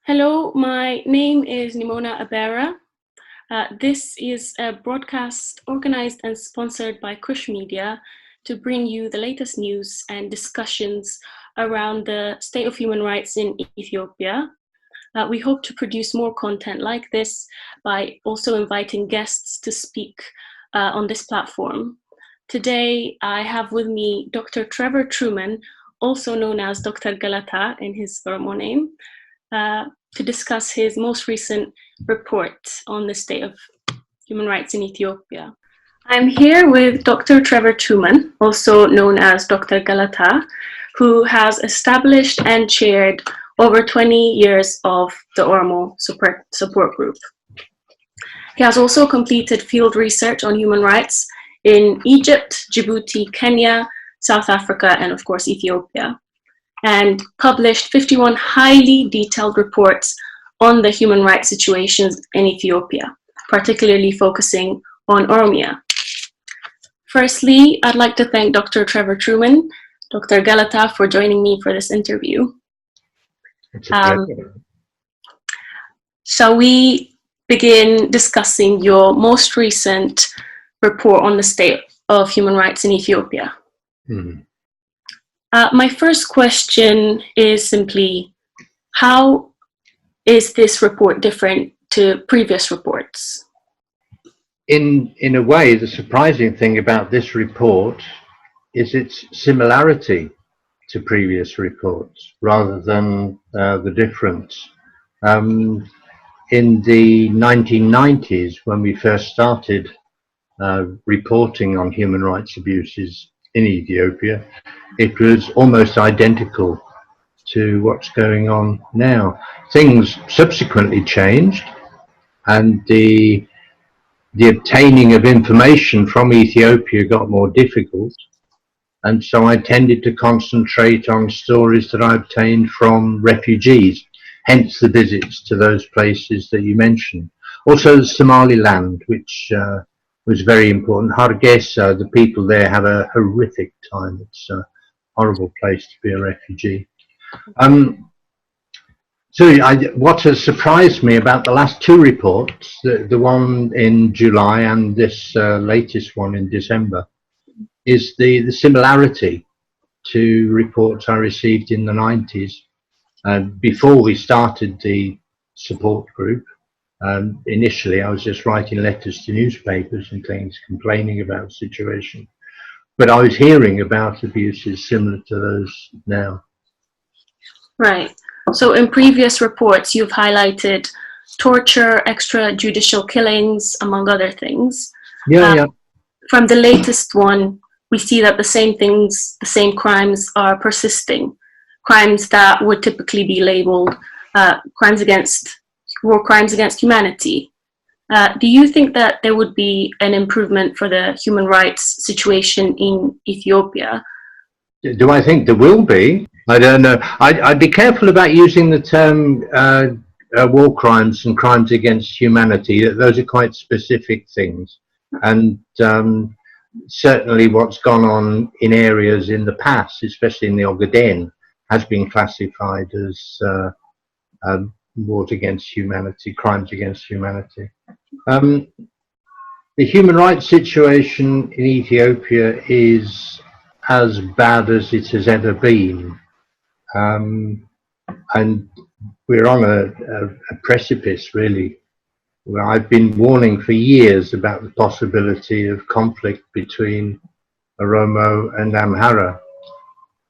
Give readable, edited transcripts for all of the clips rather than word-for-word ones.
Hello, my name is Nimona Abera. This is a broadcast organized and sponsored by Kush Media to bring you the latest news and discussions around the state of human rights in Ethiopia. We hope to produce more content like this by also inviting guests to speak on this platform. Today, I have with me Dr. Trevor Trueman, also known as Dr. Galata in his Oromo name, to discuss his most recent report on the state of human rights in Ethiopia. I'm here with Dr. Trevor Trueman, also known as Dr. Galata, who has established and chaired over 20 years of the Oromo support group. He has also completed field research on human rights in Egypt, Djibouti, Kenya, South Africa, and of course Ethiopia, and published 51 highly detailed reports on the human rights situations in Ethiopia, particularly focusing on Oromia. Firstly, I'd like to thank Dr. Trevor Trueman, Dr. Galata, for joining me for this interview. It's a pleasure. Shall we begin discussing your most recent report on the state of human rights in Ethiopia? My first question is simply, how is this report different to previous reports? In a way, the surprising thing about this report is its similarity to previous reports rather than the difference. In the 1990s, when we first started reporting on human rights abuses in Ethiopia, it was almost identical to what's going on now. Things subsequently changed, and the obtaining of information from Ethiopia got more difficult, and so I tended to concentrate on stories that I obtained from refugees, hence the visits to those places that you mentioned. Also Somaliland, which was very important. Hargeisa, the people there have a horrific time. It's a horrible place to be a refugee. What has surprised me about the last two reports, the one in July and this latest one in December, is the similarity to reports I received in the 90s. Before we started the support group, initially I was just writing letters to newspapers and things, complaining about the situation. But I was hearing about abuses similar to those now. Right. So in previous reports, you've highlighted torture, extrajudicial killings, among other things. Yeah. From the latest one, we see that the same things, the same crimes are persisting. Crimes that would typically be labeled war crimes against humanity. Do you think that there would be an improvement for the human rights situation in Ethiopia? Do I think there will be? I don't know. I'd be careful about using the term war crimes and crimes against humanity. Those are quite specific things. And certainly what's gone on in areas in the past, especially in the Ogaden, has been classified as wars against humanity, crimes against humanity. The human rights situation in Ethiopia is as bad as it has ever been. And we're on a precipice, really, where I've been warning for years about the possibility of conflict between Oromo and Amhara.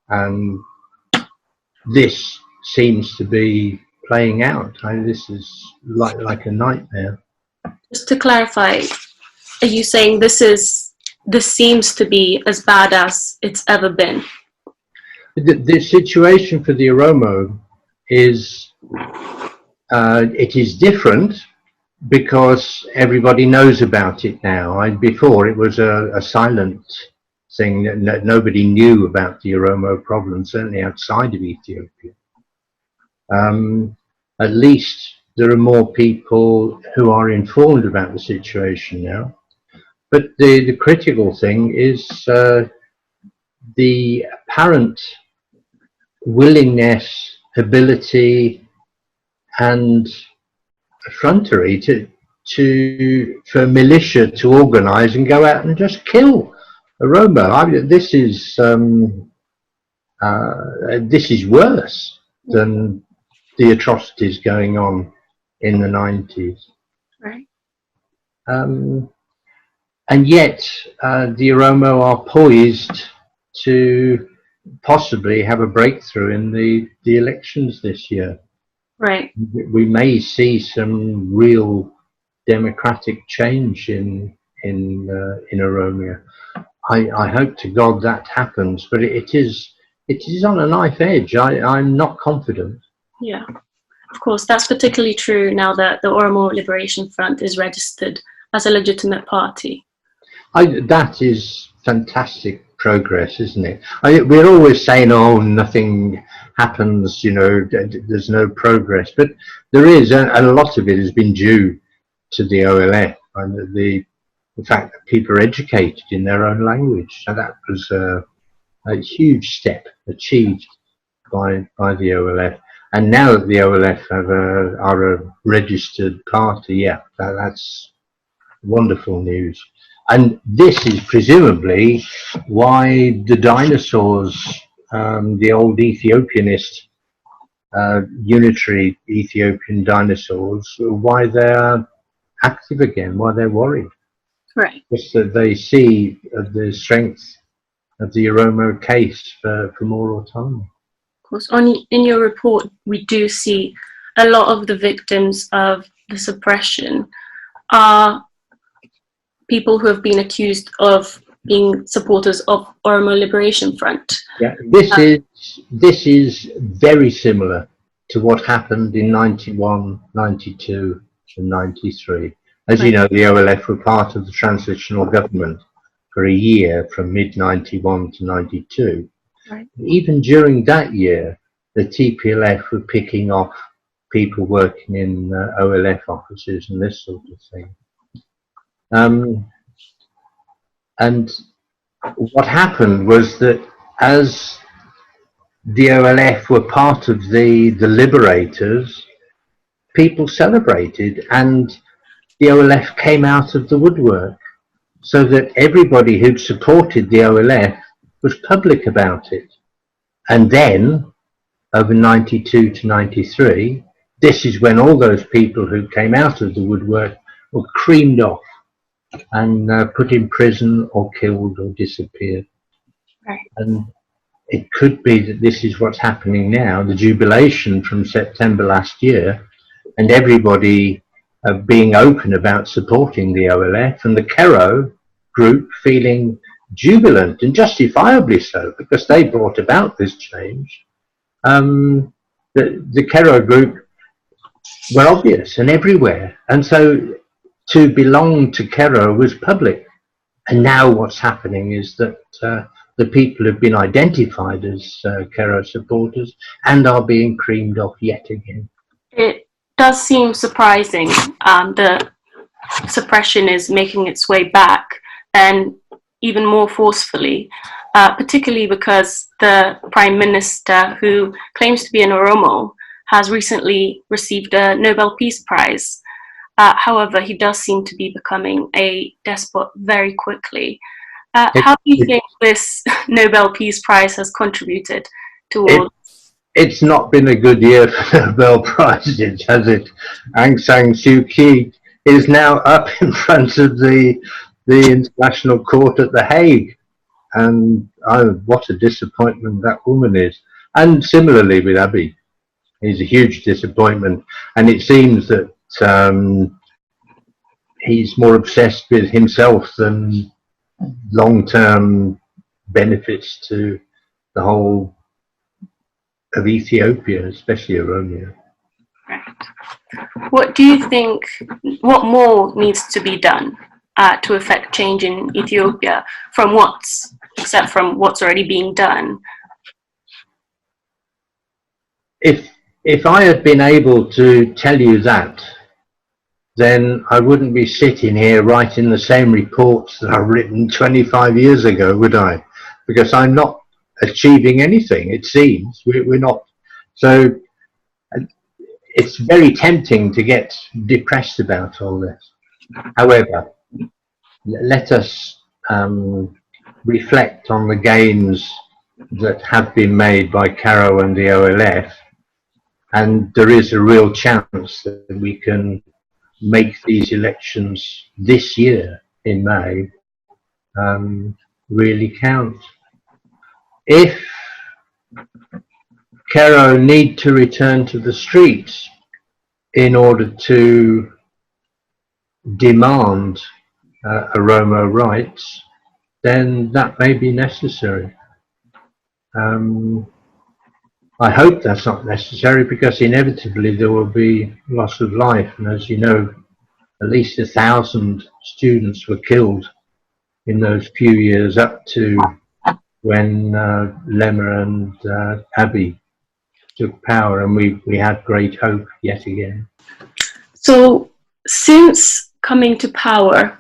And this seems to be playing out. This is like a nightmare. Just to clarify, are you saying this seems to be as bad as it's ever been? The situation for the Oromo is it is different because everybody knows about it now. Before it was a silent thing that nobody knew about the Oromo problem, certainly outside of Ethiopia. At least there are more people who are informed about the situation now. But the critical thing is the apparent willingness, ability, and effrontery for militia to organise and go out and just kill Oromo. This is worse than the atrocities going on in the 90s. Right. And yet the Oromo are poised to possibly have a breakthrough in the elections this year. Right. We may see some real democratic change in Oromia. I hope to God that happens, but it is on a knife edge. I'm not confident. Yeah, of course, that's particularly true now that the Oromo Liberation Front is registered as a legitimate party. That is fantastic progress, isn't it? We're always saying, oh, nothing happens, there's no progress, but there is, and a lot of it has been due to the OLF and the fact that people are educated in their own language. So that was a huge step achieved by the OLF. And now that the OLF are a registered party, yeah, that's wonderful news. And this is presumably why the dinosaurs, the old Ethiopianist, unitary Ethiopian dinosaurs, why they're active again, why they're worried. Right. Just that they see the strength of the Oromo case for more autonomy. Of course, in your report, we do see a lot of the victims of the suppression are people who have been accused of being supporters of Oromo Liberation Front. Yeah, this is very similar to what happened in 91, 92 and 93. As you know, the OLF were part of the transitional government for a year from mid-91 to 92. Right. Even during that year, the TPLF were picking off people working in OLF offices and this sort of thing. And what happened was that as the OLF were part of the liberators, people celebrated, and the OLF came out of the woodwork, so that everybody who'd supported the OLF was public about it. And then, over 92 to 93, this is when all those people who came out of the woodwork were creamed off and put in prison or killed or disappeared. Right. And it could be that this is what's happening now, the jubilation from September last year, and everybody being open about supporting the OLF, and the Kero group feeling jubilant, and justifiably so, because they brought about this change. The Kero group were obvious and everywhere, and so to belong to Kero was public. And now what's happening is that the people have been identified as Kero supporters and are being creamed off yet again. It does seem surprising. The suppression is making its way back, and even more forcefully, particularly because the Prime Minister, who claims to be an Oromo, has recently received a Nobel Peace Prize. However, he does seem to be becoming a despot very quickly. How do you think this Nobel Peace Prize has contributed towards? It's not been a good year for Nobel Prizes, has it? Aung San Suu Kyi is now up in front of the International Court at The Hague. And what a disappointment that woman is. And similarly with Abiy, he's a huge disappointment. And it seems that he's more obsessed with himself than long-term benefits to the whole of Ethiopia, especially Oromia. Right. What do you think, what more needs to be done to effect change in Ethiopia except from what's already being done? If I had been able to tell you that, then I wouldn't be sitting here writing the same reports that I've written 25 years ago, would I? Because I'm not achieving anything, it seems. We're not. So it's very tempting to get depressed about all this. However, let us reflect on the gains that have been made by Caro and the OLF, and there is a real chance that we can make these elections this year in May really count. If Caro need to return to the streets in order to demand Oromo rights, then that may be necessary. I hope that's not necessary, because inevitably there will be loss of life, and as you know, at least 1,000 students were killed in those few years up to when Lemma and Abiy took power, and we had great hope yet again. So since coming to power,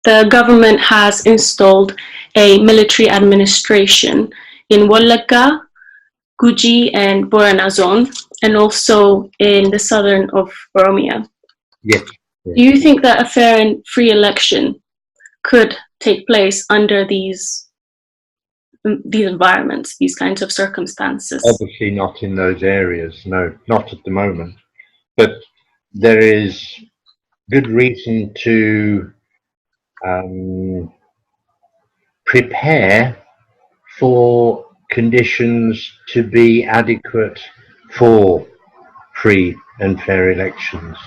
the government has installed a military administration in Wallagga, Guji and Borana zone, and also in the southern of Oromia. Yes. Do you think that a fair and free election could take place under these environments, these kinds of circumstances? Obviously not in those areas, no, not at the moment. But there is good reason to prepare for conditions to be adequate for free and fair elections.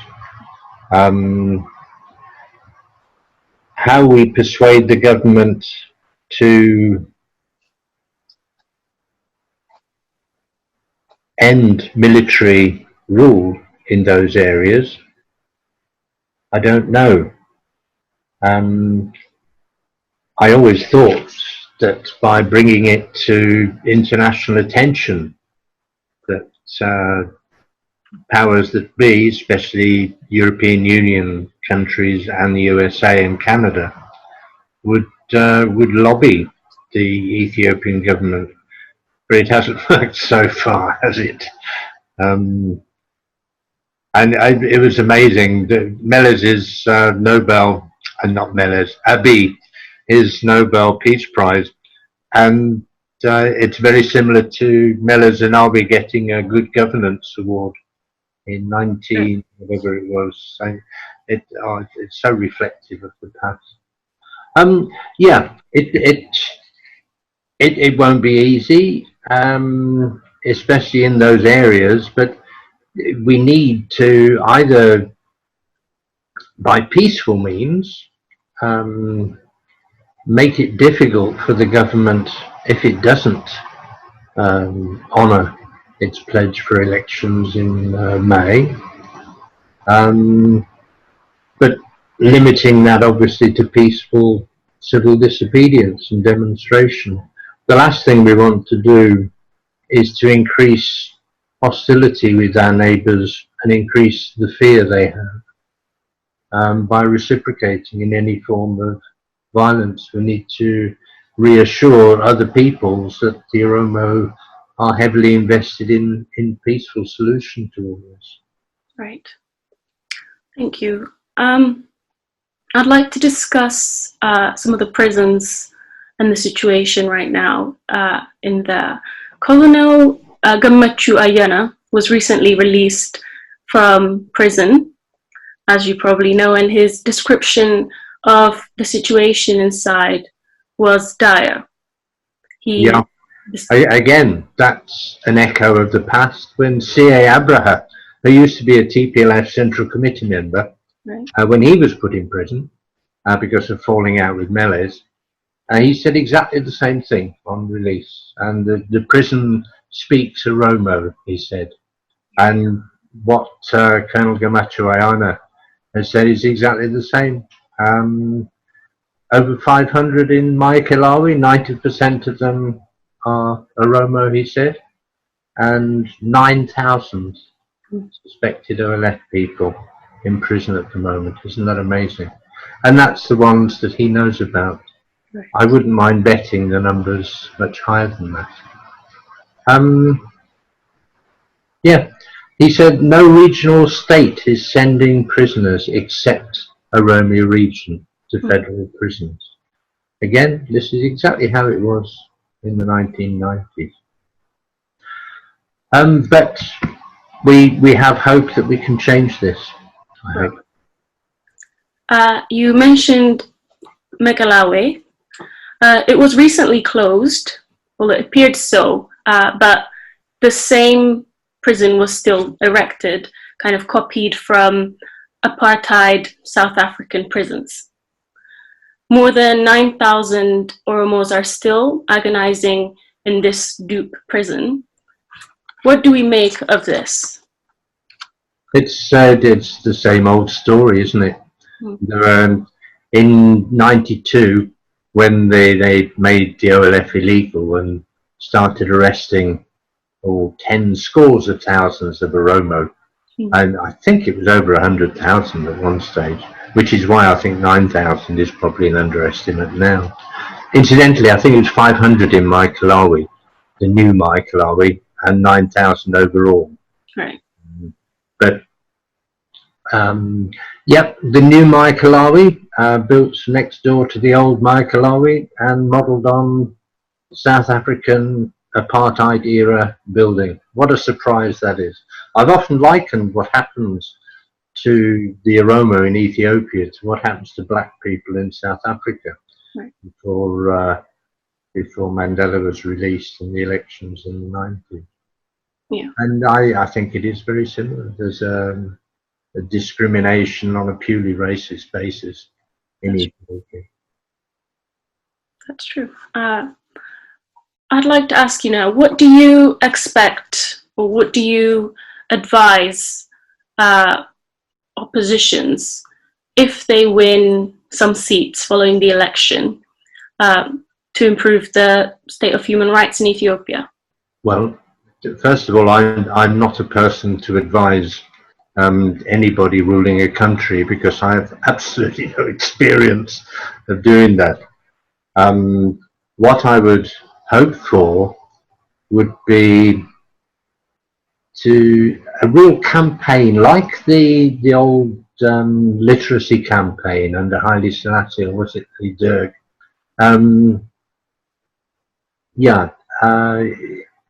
How we persuade the government to end military rule in those areas, I don't know. I always thought that by bringing it to international attention, that powers that be, especially European Union countries and the USA and Canada, would lobby the Ethiopian government, but it hasn't worked so far, has it? It was amazing. Melez's Nobel, not Melez, Abiy, his Nobel Peace Prize, and it's very similar to Melez and Abiy getting a Good Governance Award in 19 whatever it was. It's so reflective of the past. Yeah, it won't be easy, especially in those areas, but we need to either, by peaceful means, make it difficult for the government if it doesn't honour its pledge for elections in May, but limiting that obviously to peaceful civil disobedience and demonstration. The last thing we want to do is to increase hostility with our neighbours and increase the fear they have by reciprocating in any form of violence. We need to reassure other peoples that the Oromo are heavily invested in peaceful solution to all this. Right. Thank you. I'd like to discuss some of the prisons and the situation right now in the Colonel Gammachu Ayana was recently released from prison, as you probably know, and his description of the situation inside was dire. Again, that's an echo of the past when C.A. Abraha, who used to be a TPLF Central Committee member, right, when he was put in prison because of falling out with Melez, he said exactly the same thing on release. And the prison speaks Oromo, he said. And what Colonel Gammachu Ayana has said is exactly the same. Over 500 in Maekelawi, 90% of them are Oromo, he said, and 9,000 suspected OLF people in prison at the moment. Isn't that amazing? And that's the ones that he knows about. Right. I wouldn't mind betting the numbers much higher than that. Yeah, He said no regional state is sending prisoners except Oromia region to federal prisons. Again, this is exactly how it was in the 1990s. But we have hope that we can change this, I hope. You mentioned Megalawe. It was recently closed, well, it appeared so, but the same prison was still erected, kind of copied from apartheid South African prisons. More than 9,000 Oromos are still agonizing in this dupe prison. What do we make of this? It's the same old story, isn't it? In '92, when they made the OLF illegal and started arresting tens, scores of thousands of Oromo, and I think it was over 100,000 at one stage, which is why I think 9,000 is probably an underestimate now. Incidentally, I think it was 500 in Maekelawi, the new Maekelawi, and 9,000 overall. Right. But yep, the new Maekelawi, built next door to the old Maekelawi and modelled on South African apartheid era building. What a surprise that is. I've often likened what happens to the Oromo in Ethiopia to what happens to black people in South Africa. Right. Before Mandela was released in the elections in the 90s. Yeah. And I think it is very similar. There's a discrimination on a purely racist basis in Ethiopia. That's true. I'd like to ask you now, what do you expect or what do you advise oppositions if they win some seats following the election to improve the state of human rights in Ethiopia? Well, first of all, I'm not a person to advise anybody ruling a country because I have absolutely no experience of doing that. What I would hope for would be a real campaign like the old literacy campaign under Haile Selassie, or was it the Derg?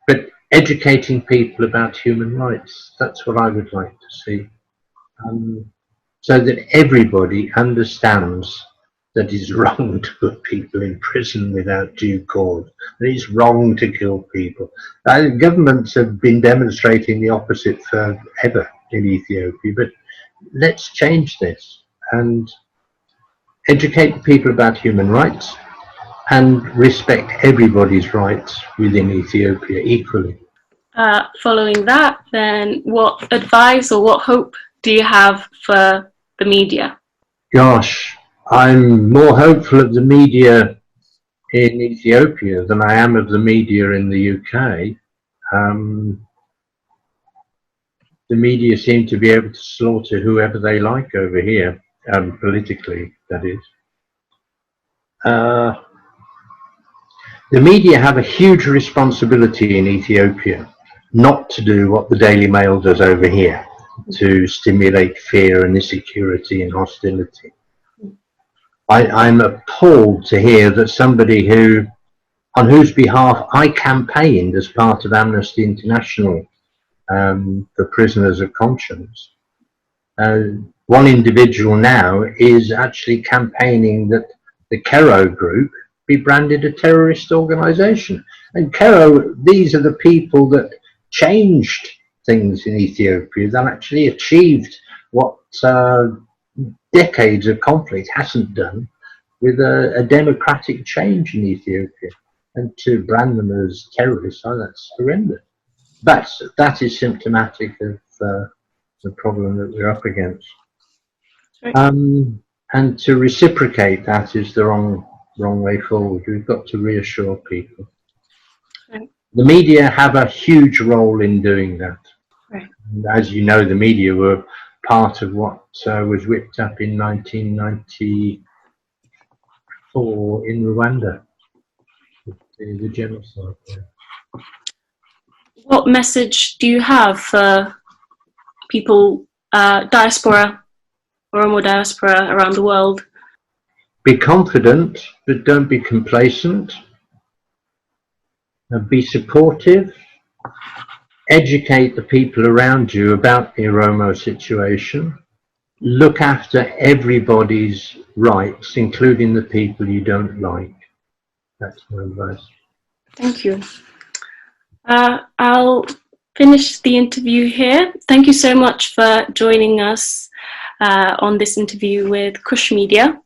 But educating people about human rights, that's what I would like to see. So that everybody understands that it's wrong to put people in prison without due cause, that it's wrong to kill people. Governments have been demonstrating the opposite forever in Ethiopia, but let's change this and educate people about human rights and respect everybody's rights within Ethiopia equally. Following that, then what advice or what hope do you have for the media? Gosh, I'm more hopeful of the media in Ethiopia than I am of the media in the UK. The media seem to be able to slaughter whoever they like over here, politically, that is. The media have a huge responsibility in Ethiopia not to do what the Daily Mail does over here, to stimulate fear and insecurity and hostility. I'm appalled to hear that somebody on whose behalf I campaigned as part of Amnesty International for prisoners of conscience, one individual now is actually campaigning that the Kero group be branded a terrorist organization. And Kero, these are the people that changed things in Ethiopia, that actually achieved what decades of conflict hasn't done, with a democratic change in Ethiopia. And to brand them as terrorists, that's horrendous. But that is symptomatic of the problem that we're up against. Right. And to reciprocate that is the wrong way forward. We've got to reassure people. Right. The media have a huge role in doing that. Right. And as you know, the media were part of what was whipped up in 1994 in Rwanda, the genocide there. What message do you have for people, diaspora, Oromo diaspora around the world? Be confident, but don't be complacent. Be supportive. Educate the people around you about the Oromo situation. Look after everybody's rights, including the people you don't like. That's my advice. Thank you. I'll finish the interview here. Thank you so much for joining us on this interview with Kush Media.